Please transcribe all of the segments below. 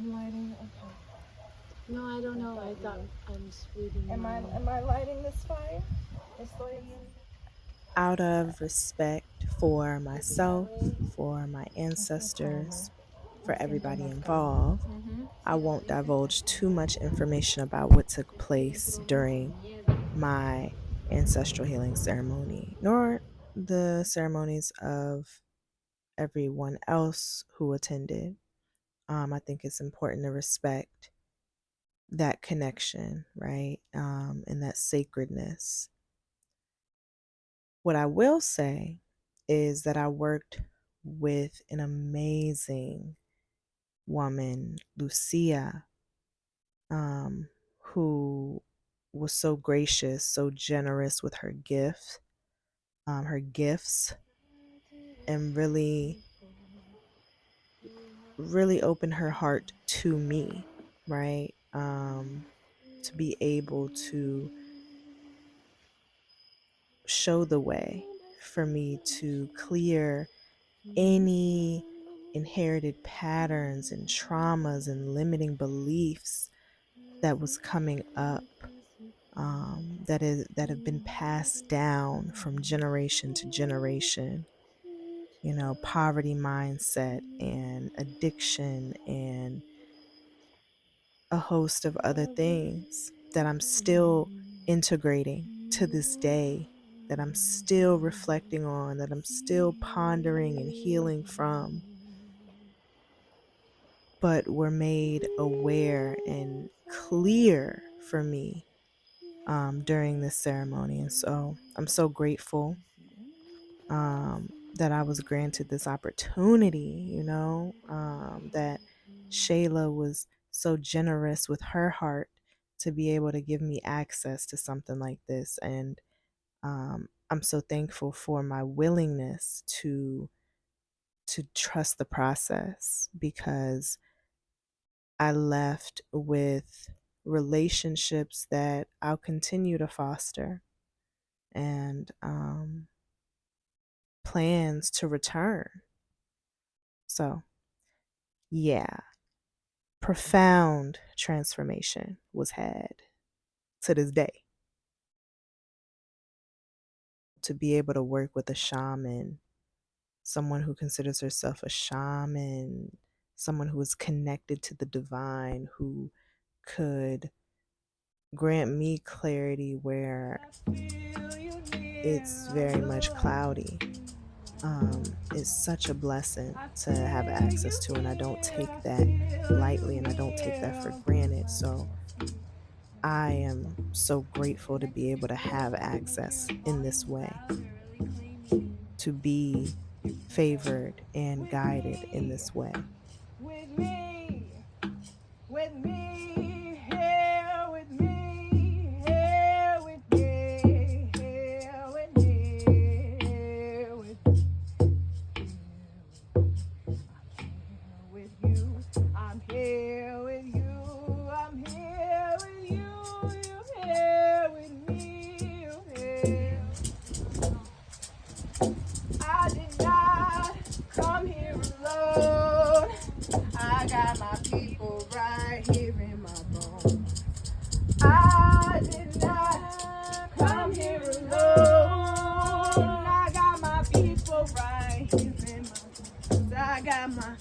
I'm lighting. Okay. No, I don't know. I thought I'm just reading. Am I lighting this fire? Out of respect for myself, for my ancestors, for everybody involved, I won't divulge too much information about what took place during my ancestral healing ceremony, nor the ceremonies of everyone else who attended. I think it's important to respect that connection, right? And that sacredness. What I will say is that I worked with an amazing woman, Lucia, who was so gracious, so generous with her gifts, and really opened her heart to me, right? To be able to show the way for me to clear any inherited patterns and traumas and limiting beliefs that was coming up, that have been passed down from generation to generation. Poverty mindset and addiction and a host of other things that I'm still integrating to this day, that I'm still reflecting on, that I'm still pondering and healing from, but were made aware and clear for me during this ceremony. And so I'm so grateful that I was granted this opportunity, that Shayla was so generous with her heart to be able to give me access to something like this. And I'm so thankful for my willingness to trust the process, because I left with relationships that I'll continue to foster, and plans to return. So, yeah, profound transformation was had to this day. To be able to work with a shaman, someone who considers herself a shaman, someone who is connected to the divine, who could grant me clarity where it's very much cloudy. It's such a blessing to have access to, and I don't take that lightly, and I don't take that for granted. So I am so grateful to be able to have access in this way, to be favored and guided in this way. With me, with me, here with me, here with me, here with me, here with me. With you, I'm here with you, I'm here with you, you're here with me, you're here. I did not come here alone. I got my people right here in my bones. I did not come here alone. I got my people right here in my bones. I got my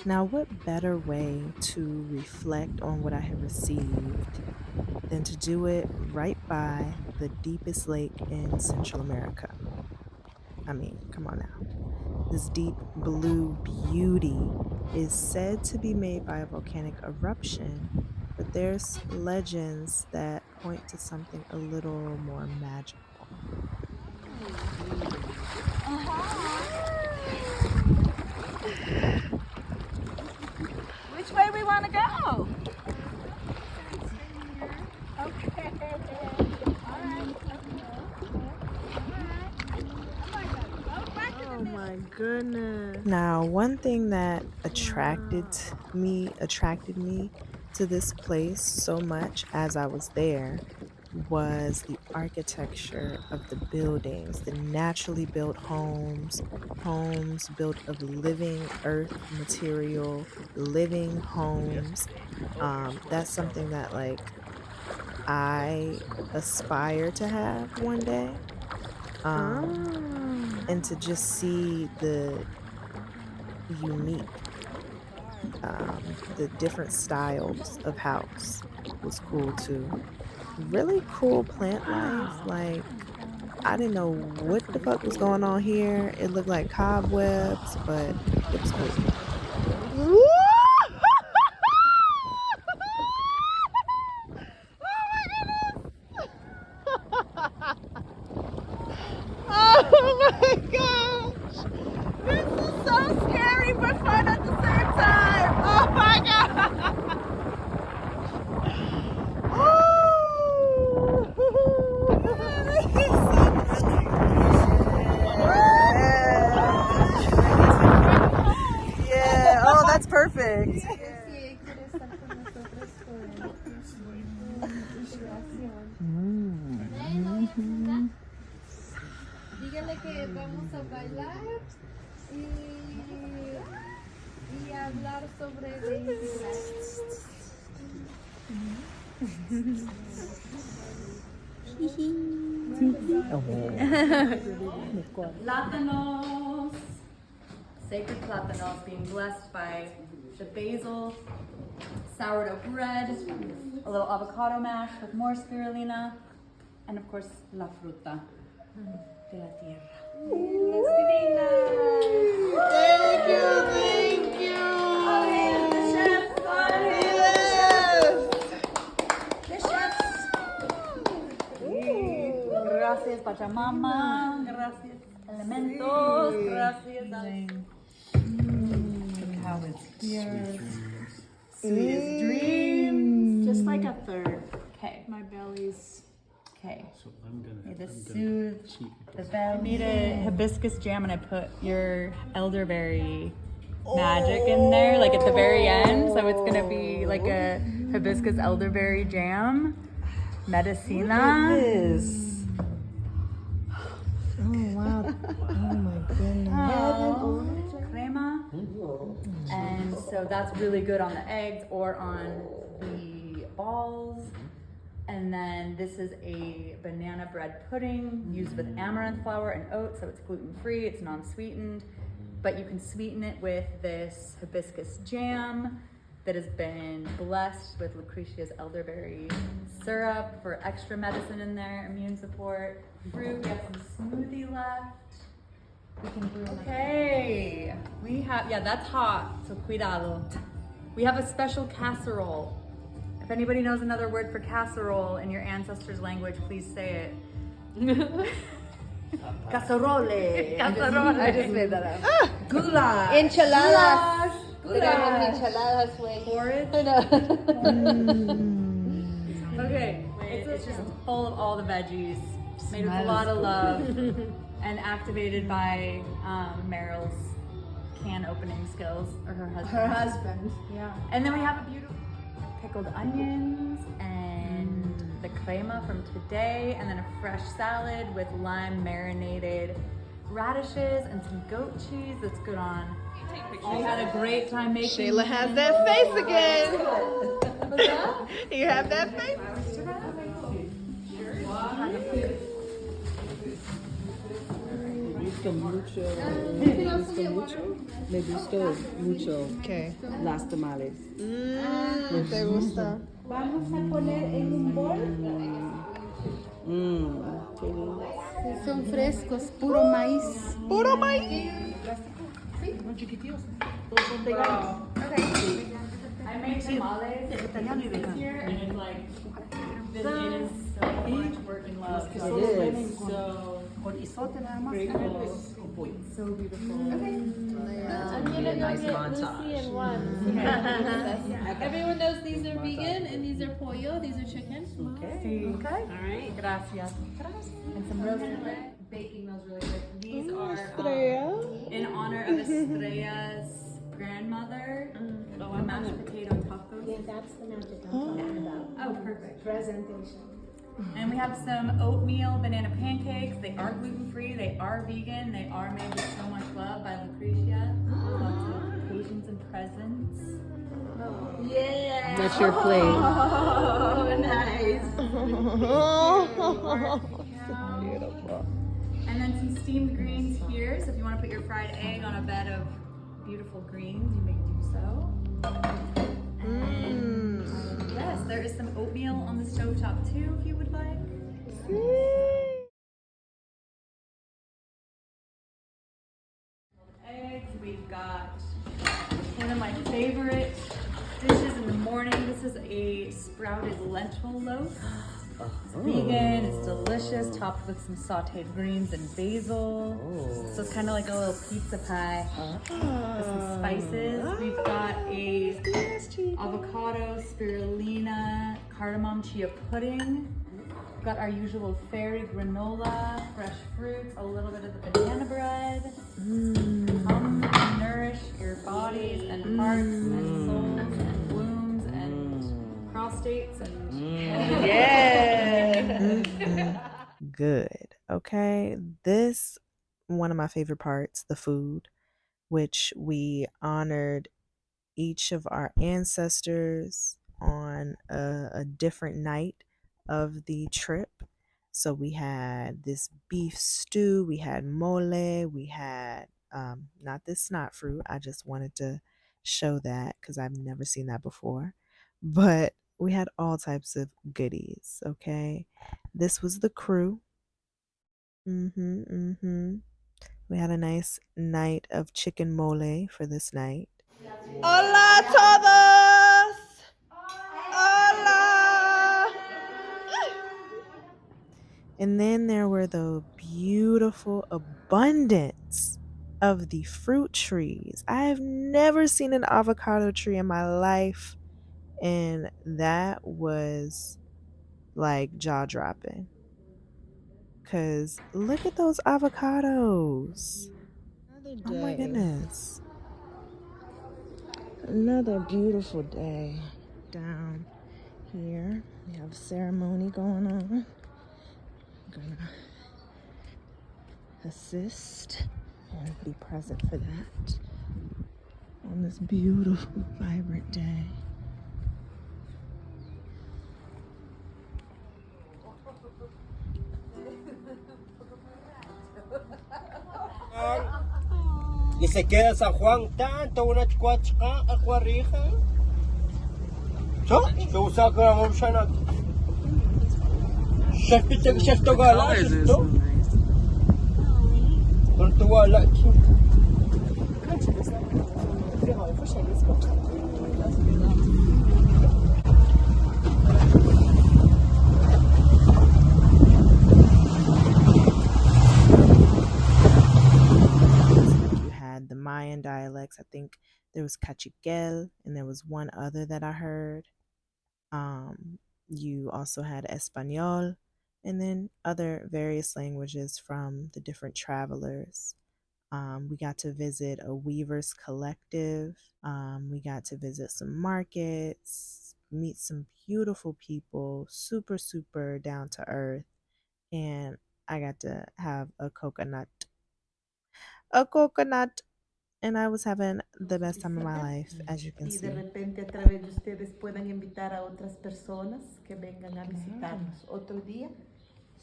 Now, what better way to reflect on what I have received than to do it right by the deepest lake in Central America? I mean, come on now. This deep blue beauty is said to be made by a volcanic eruption, but there's legends that point to something a little more magical. Which way we want to go? Okay. Oh my goodness. Now, one thing that attracted me to this place so much as I was there was the architecture of the buildings, the naturally built homes built of living earth material, living homes. That's something that like I aspire to have one day. And to just see the unique, the different styles of house was cool too. Really cool plant life. Like, I didn't know what the fuck was going on here. It looked like cobwebs, but it was cool. Oh my gosh! This is so scary but fun at the same time! Oh my god! Yeah, oh, that's perfect. Dígale que vamos a bailar y hablar sobre Plátanos, sacred plátanos being blessed by the basil, sourdough bread, a little avocado mash with more spirulina, and of course, la fruta de la tierra. Thank you. The chef, Gracias, Pachamama. Gracias, elementos. Gracias, cacao is here. Sweetest dreams. just like a third. Okay. My belly's Okay. So I'm gonna. This I'm soothe cheat. the belly. I made a hibiscus jam and I put your elderberry magic in there, like at the very end. So it's gonna be like a hibiscus elderberry jam. Medicina. Oh, wow. Oh, my goodness. Crema. And so that's really good on the eggs or on the balls. And then this is a banana bread pudding used with amaranth flour and oats, so it's gluten-free, it's non-sweetened, but you can sweeten it with this hibiscus jam that has been blessed with Lucretia's elderberry syrup for extra medicine in there, immune support, fruit, we have some smoothie left. We can brew. Okay, we have, yeah, that's hot, so cuidado. We have a special casserole. If anybody knows another word for casserole in your ancestors' language, please say it. Casserole. Casserole. I just made that up. Goulash. enchiladas. Goulash. Enchiladas, güey. Porridge. Okay, it's just full of all the veggies, made with a lot of love, and activated by Meryl's can opening skills, or her husband. Her husband. Yeah. And then we have a beautiful pickled onions and the crema from today, and then a fresh salad with lime marinated radishes and some goat cheese that's good on. We had a great time making. Shayla has that face again. You have that face? gustó mucho. Me gustó mucho ¿Qué? las tamales. ¿Te gusta? Vamos a poner en un bol. Qué lindo. Son frescos, puro maíz. ¡Puro maíz! I made tamales this year, and it's like, it is so much work and love. It is. So beautiful. I'm gonna go get Lucy and one. Everyone knows these are vegan and these are pollo. These are chicken. Okay. All right. Gracias. And some roasted red. Baking those really good. These are in honor of Estrella's grandmother. Mashed potato tacos. Yeah, that's the magic I'm talking about. Oh, perfect. Presentation. And we have some oatmeal banana pancakes. They are gluten-free, they are vegan, they are made with so much love by Lucretia. Lots of patience and presents. Yeah. That's your plate. Oh, nice. Beautiful. And then some steamed greens here. So if you want to put your fried egg on a bed of beautiful greens, you may do so. And yes, there is some oatmeal on the stovetop too, if you would like. Eggs, we've got one of my favorite dishes in the morning. This is a sprouted lentil loaf. It's vegan, it's delicious, topped with some sauteed greens and basil. So it's kind of like a little pizza pie with some spices. We've got a avocado, spirulina, cardamom chia pudding. We've got our usual fairy granola, fresh fruits, a little bit of the banana bread. Come and nourish your bodies and hearts and souls and wombs and prostates and Good. Okay. This one of my favorite parts, the food, which we honored each of our ancestors on a different night of the trip. So we had this beef stew, we had mole, we had not this snot fruit. I just wanted to show that because I've never seen that before. But we had all types of goodies, okay? This was the crew. We had a nice night of chicken mole for this night. Hola todos! Hola! And then there were the beautiful abundance of the fruit trees. I have never seen an avocado tree in my life, and that was like jaw-dropping. Because look at those avocados. Oh my goodness. Another beautiful day down here. We have a ceremony going on. I'm gonna assist and be present for that on this beautiful, vibrant day. Y se queda San Juan tanto una chica acuarija. ¿So? Que usa que la momshana. Shafita que shafto gala, shafto. Con tu wala. The Mayan dialects. I think there was Cachiquel and there was one other that I heard. You also had Espanol and then other various languages from the different travelers. We got to visit a weavers collective. We got to visit some markets, meet some beautiful people, super, super down to earth. And I got to have a coconut. And I was having the best time of my life, as you can see. Y de repente a través de ustedes puedan invitar a otras personas que vengan a visitarnos otro día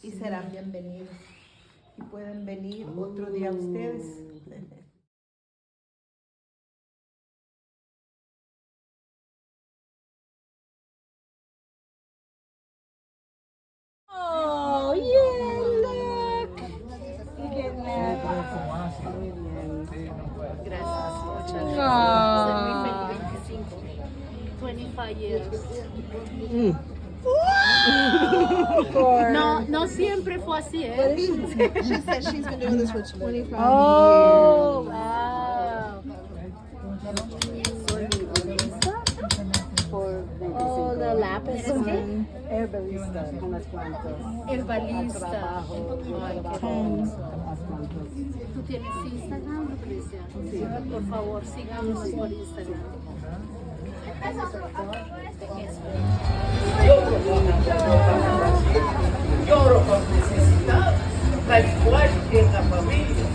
y serán bienvenidos. y pueden venir otro día ustedes. Oh, yeah, look. Look at that. Oh. 25 years. No, no siempre fue así, ¿eh? She said she's been doing this for 25 Oh, years. wow. Oh, the lápiz. Herbalista, con las plantas. Herbalista. Ay, ¿Tú tienes Instagram, Lucrecia? Sí. Por favor, síganos por Instagram. Lloro con necesidad, tal cual en la familia.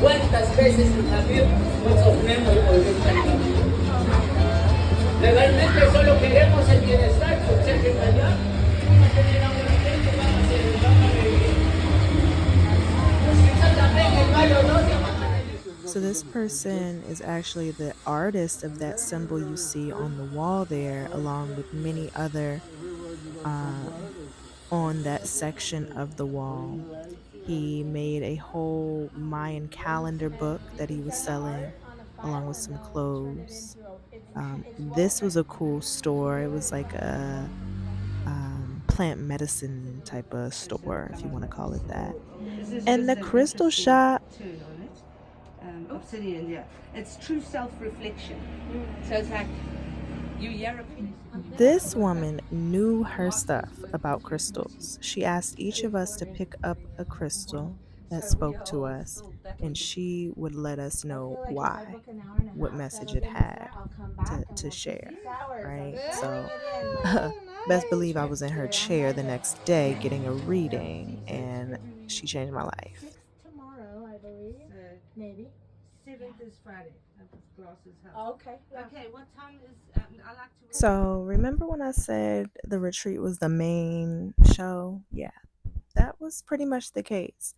¿Cuántas veces en la vida nos sostenemos y volvemos al camino? Legalmente solo queremos el bienestar, por ser que allá, vamos a tener a buena gente, van a ser, van a vivir. Quizás también el malo no se va a tener. So this person is actually the artist of that symbol you see on the wall there, along with many other on that section of the wall. He made a whole Mayan calendar book that he was selling, along with some clothes. This was a cool store. It was like a plant medicine type of store, if you want to call it that. And the crystal shop. Obsidian, yeah. It's true self-reflection. So it's like you European. This woman knew her stuff about crystals. She asked each of us to pick up a crystal that spoke to us, and she would let us know why, what message it had to share, right? So best believe I was in her chair the next day getting a reading, and she changed my life. Tomorrow, I believe. Maybe. 7th is Friday. Glasses house. Oh, okay. Okay, what time is, I like to... So remember when I said the retreat was the main show? Yeah, that was pretty much the case.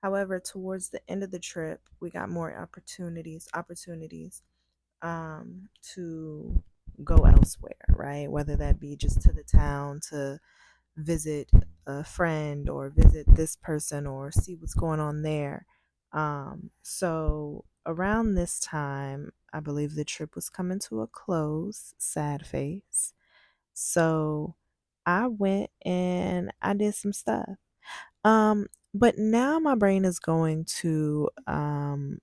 However, towards the end of the trip, we got more opportunities to go elsewhere, right? Whether that be just to the town to visit a friend or visit this person or see what's going on there. So around this time, I believe the trip was coming to a close, sad face. So I went and I did some stuff. But now my brain is going to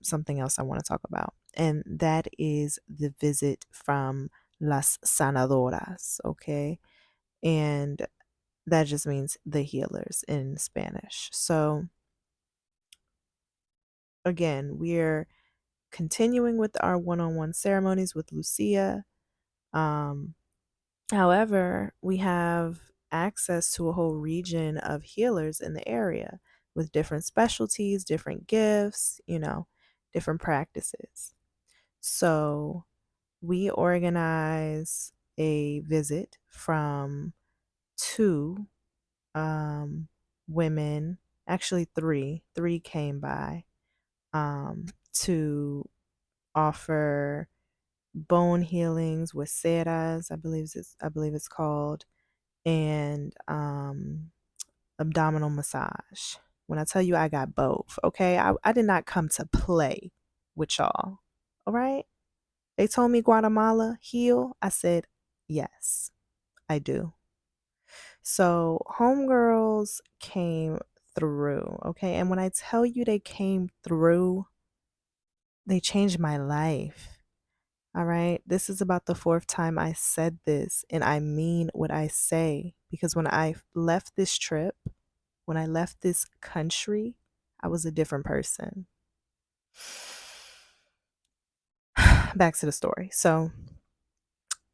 something else I want to talk about, and that is the visit from Las Sanadoras, okay? And that just means the healers in Spanish. So again, we're continuing with our one-on-one ceremonies with Lucia. However, we have access to a whole region of healers in the area with different specialties, different gifts, different practices. So we organize a visit from two women, actually three came by to offer bone healings with ceras, I believe it's called, and abdominal massage. When I tell you I got both, okay? I did not come to play with y'all. All right? They told me Guatemala heal. I said, yes, I do. So homegirls came through, okay? And when I tell you they came through, they changed my life. All right. This is about the fourth time I said this, and I mean what I say, because when I left this trip, when I left this country, I was a different person. Back to the story. So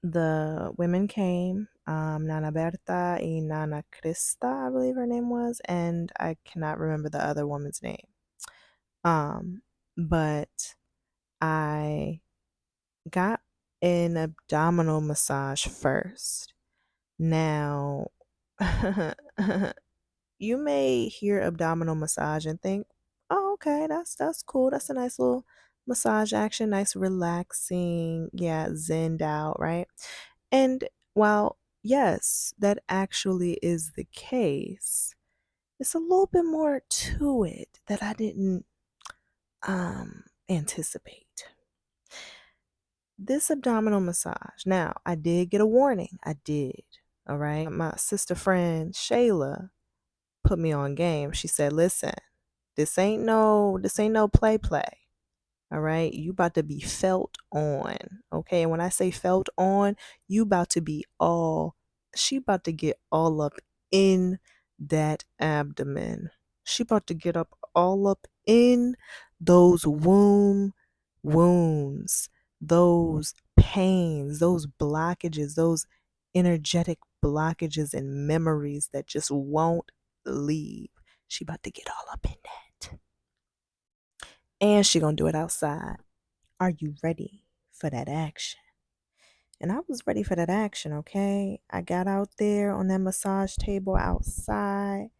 the women came, Nana Berta and Nana Krista, I believe her name was, and I cannot remember the other woman's name. But I got an abdominal massage first. Now, you may hear abdominal massage and think, oh, okay, that's cool. That's a nice little massage action, nice relaxing, yeah, zenned out, right? And while yes, that actually is the case, it's a little bit more to it that I didn't anticipate. This abdominal massage. Now, I did get a warning. I did. All right. My sister friend Shayla put me on game. She said, "Listen, this ain't no play. All right? You about to be felt on." Okay? And when I say felt on, you about to be she about to get all up in that abdomen. She about to get up all up in those wounds, those pains, those blockages, those energetic blockages and memories that just won't leave. She about to get all up in that. And she gonna do it outside. Are you ready for that action? And I was ready for that action, okay? I got out there on that massage table outside,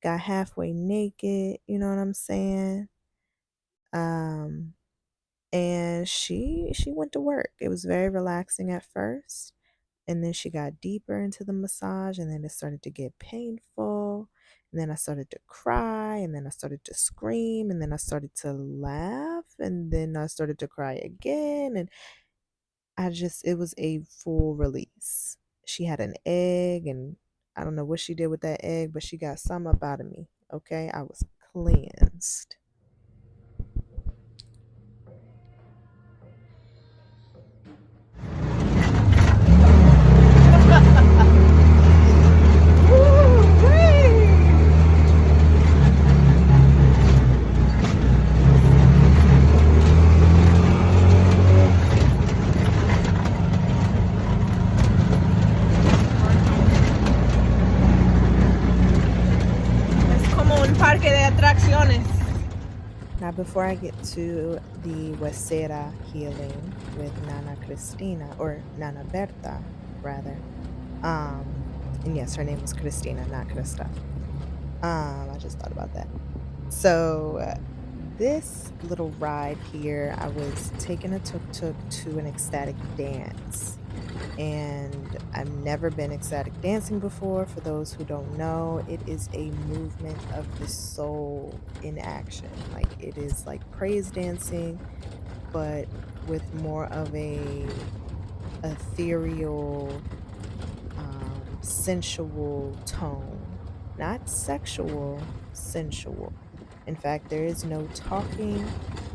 got halfway naked, you know what I'm saying? And she went to work. It was very relaxing at first, and then she got deeper into the massage, and then it started to get painful, and then I started to cry, and then I started to scream, and then I started to laugh, and then I started to cry again, and it was a full release. She had an egg, and I don't know what she did with that egg, but she got some up out of me. Okay, I was cleansed. Now, before I get to the Huesera healing with Nana Cristina, or Nana Berta, rather, and yes, her name was Cristina, not Krista. I just thought about that. So, this little ride here, I was taking a tuk-tuk to an ecstatic dance. And I've never been ecstatic dancing before. For those who don't know, it is a movement of the soul in action. Like, it is like praise dancing, but with more of a ethereal, sensual tone. Not sexual, sensual. In fact, there is no talking.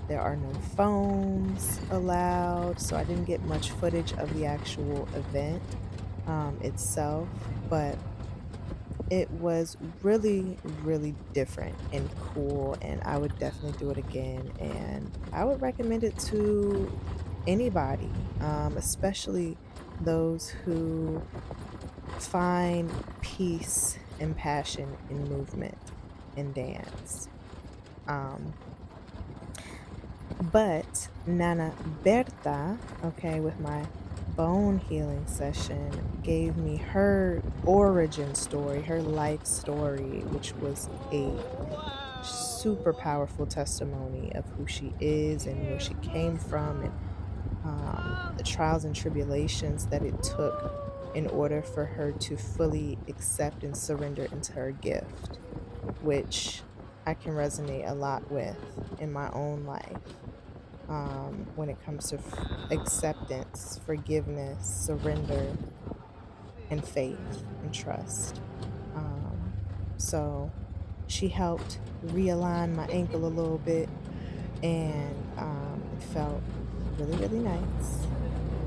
There are no phones allowed, so I didn't get much footage of the actual event itself, but it was really, really different and cool, and I would definitely do it again, and I would recommend it to anybody, especially those who find peace and passion in movement and dance. But Nana Berta, okay, with my bone healing session, gave me her origin story, her life story, which was a super powerful testimony of who she is and where she came from, and the trials and tribulations that it took in order for her to fully accept and surrender into her gift, which I can resonate a lot with in my own life. When it comes to acceptance, forgiveness, surrender, and faith and trust. So she helped realign my ankle a little bit, and it felt really, really nice.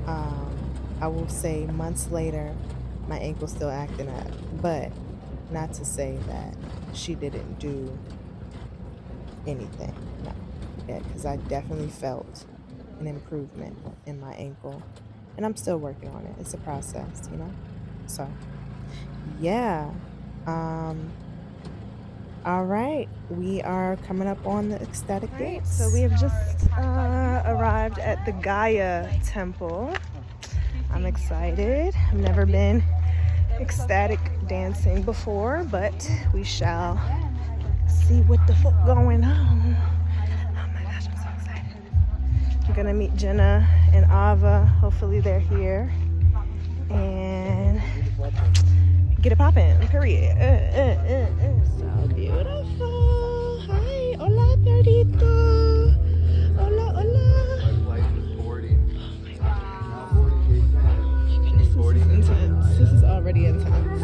I will say months later, my ankle's still acting up, but not to say that she didn't do anything. No. Yeah, because I definitely felt an improvement in my ankle, and I'm still working on it. It's a process, you know? So, yeah. All right, we are coming up on the ecstatic dance. So we have just arrived at the Gaia temple. I'm excited. I've never been ecstatic dancing before, but we shall see what the fuck going on. Oh my gosh, I'm so excited. I'm gonna meet Jenna and Ava. Hopefully they're here. And get it poppin', period. So beautiful. Hi, hola, perrito. Hola, hola. Oh my goodness, this is intense. This is already intense.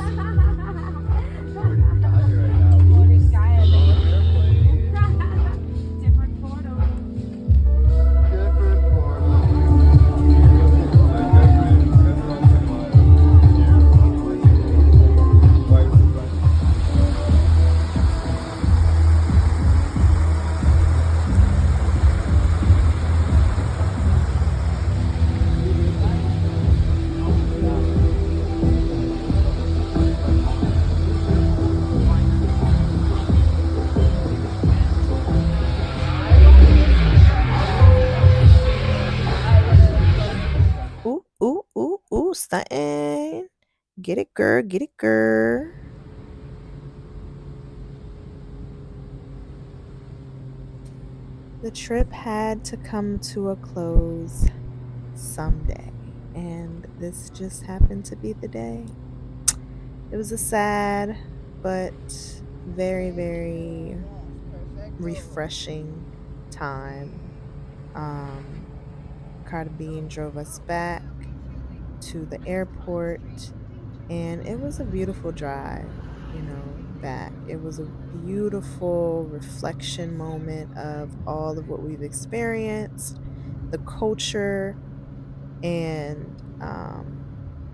Ooh, stuntin'. Get it, girl, get it, girl. The trip had to come to a close someday, and this just happened to be the day. It was a sad but very, very refreshing time. Carter Bean drove us back to the airport, and it was a beautiful drive, back. It was a beautiful reflection moment of all of what we've experienced, the culture, and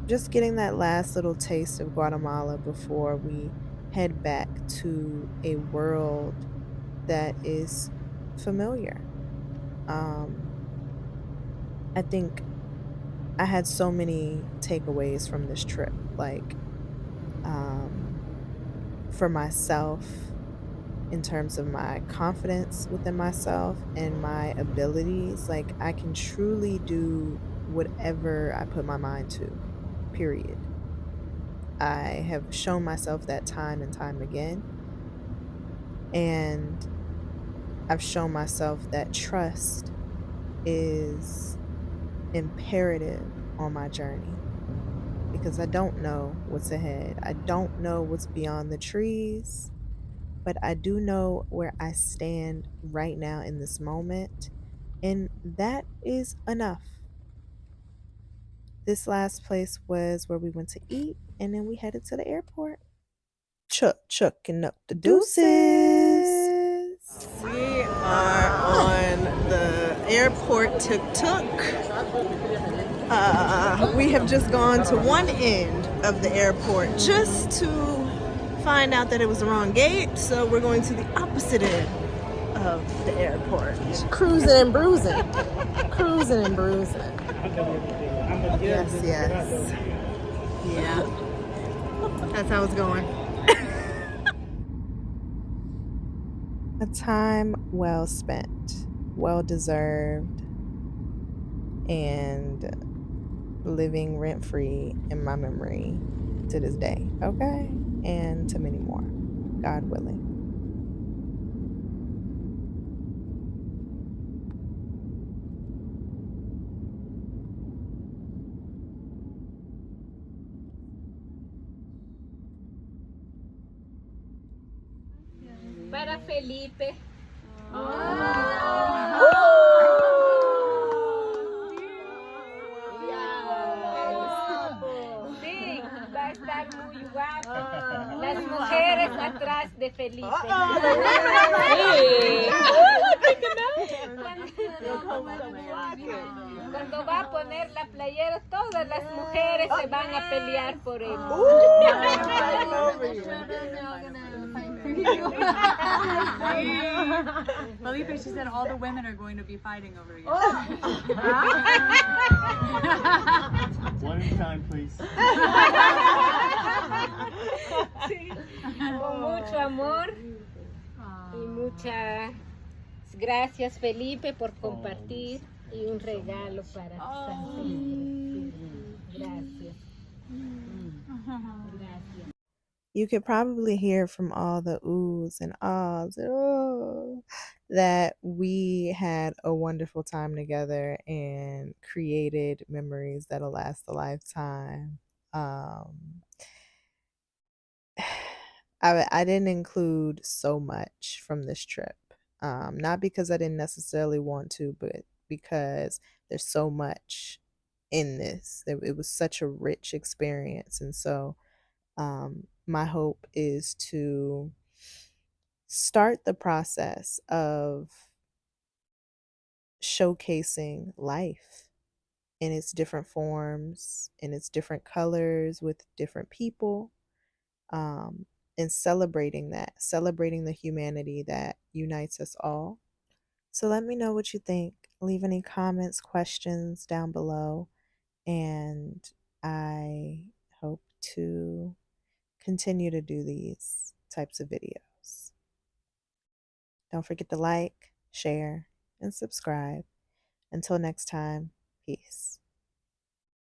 just getting that last little taste of Guatemala before we head back to a world that is familiar. I think I had so many takeaways from this trip, like for myself, in terms of my confidence within myself and my abilities. Like, I can truly do whatever I put my mind to, period. I have shown myself that time and time again, and I've shown myself that trust is imperative on my journey, because I don't know what's ahead. I don't know what's beyond the trees, but I do know where I stand right now in this moment, and that is enough. This last place was where we went to eat, and then we headed to the airport. Chucking up the deuces. We are on the airport tuk-tuk. We have just gone to one end of the airport just to find out that it was the wrong gate, so we're going to the opposite end of the airport. Cruising and bruising. Cruising and bruising. Yes. Yeah. That's how it's going. A time well spent, well deserved, and living rent-free in my memory to this day, okay? And to many more, God willing. Para Felipe. Sí, va a estar muy guapo. Las mujeres atrás de Felipe. Cuando va a poner la playera, todas las mujeres se van a pelear por él. Felipe, she said all the women are going to be fighting over you. One at a time, please. Con mucho amor y muchas gracias, Felipe, por compartir, y un regalo para San Felipe. Gracias. you could probably hear from all the oohs and ahs and oh, that we had a wonderful time together and created memories that'll last a lifetime. I didn't include so much from this trip. Not because I didn't necessarily want to, but because there's so much in this. It was such a rich experience. And so my hope is to start the process of showcasing life in its different forms, in its different colors, with different people, um, and celebrating that, celebrating the humanity that unites us all. So let me know what you think. Leave any comments, questions down below, and I hope to continue to do these types of videos. Don't forget to like, share, and subscribe. Until next time, peace.